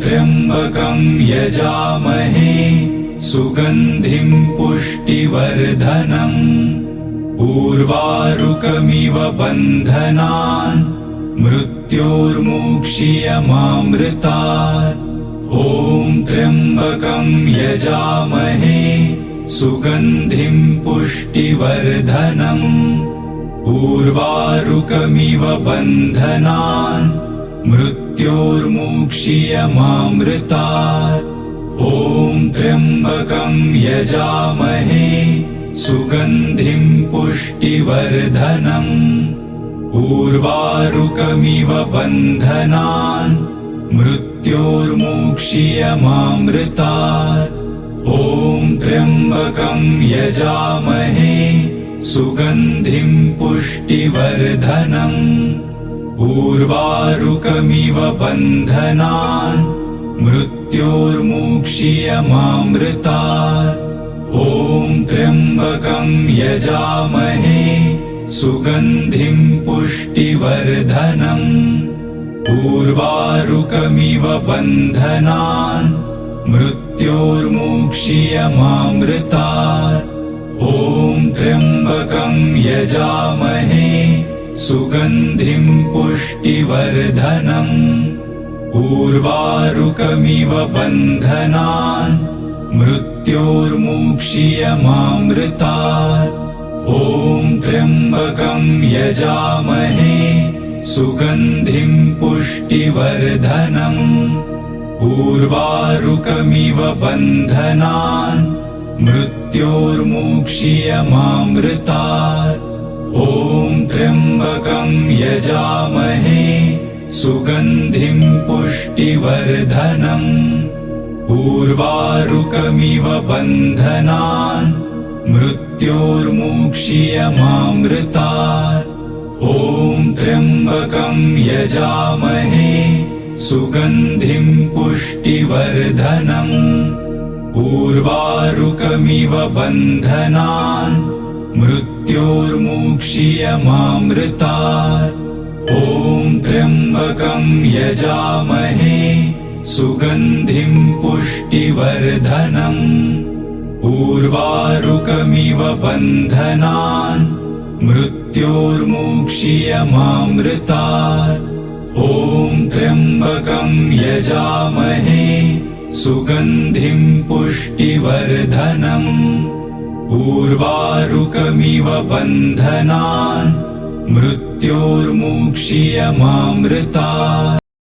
त्र्यम्बकं यजामहे सुगन्धिं पुष्टिवर्धनम् उर्वारुकमिव बन्धनान् मृत्योर्मुक्षीयमामृतात् ॐ त्र्यम्बकं यजामहे सुगन्धिं पुष्टिवर्धनम् उर्वारुकमिव बन्धनान् मृत्योर्मुक्षीयमामृतात् ॐ त्र्यम्बकं यजामहे सुगन्धिं पुष्टिवर्धनम् उर्वारुकमिव बन्धनान् मृत्योर्मुक्षीयमामृतात् ॐ त्र्यम्बकं यजामहे सुगन्धिं पुष्टिवर्धनम् उर्वारुकमिव बन्धनान् मृत्योर्मुक्षीयमामृतात् ॐ त्र्यम्बकं यजामहे सुगन्धिं पुष्टिवर्धनम् उर्वारुकमिव बन्धनान् मृत्योर्मुक्षीयमामृतात् ॐ त्र्यम्बकं यजामहे सुगन्धिं पुष्टिवर्धनम् उर्वारुकमिव बन्धनान् मृत्योर्मुक्षीयमामृतात् ॐ त्र्यम्बकं यजामहे सुगन्धिं पुष्टिवर्धनम् उर्वारुकमिव बन्धनान् मृत्योर्मुक्षीयमामृतात् ॐ त्र्यम्बकं यजामहे सुगन्धिं पुष्टिवर्धनम् उर्वारुकमिव बन्धनान् मृत्योर्मुक्षीयमामृतात् ॐ त्र्यम्बकं यजामहे सुगन्धिं पुष्टिवर्धनम् उर्वारुकमिव बन्धनान् मृत्योर्मुक्षीयमामृतात् ॐ त्र्यम्बकं यजामहे सुगन्धिं पुष्टिवर्धनम् उर्वारुकमिव बन्धनान् मृत्योर्मुक्षीयमामृतात् ॐ त्र्यम्बकं यजामहे सुगन्धिं पुष्टिवर्धनम् उर्वारुकमिव बन्धनान् मृत्योर्मुक्षीयमामृतात्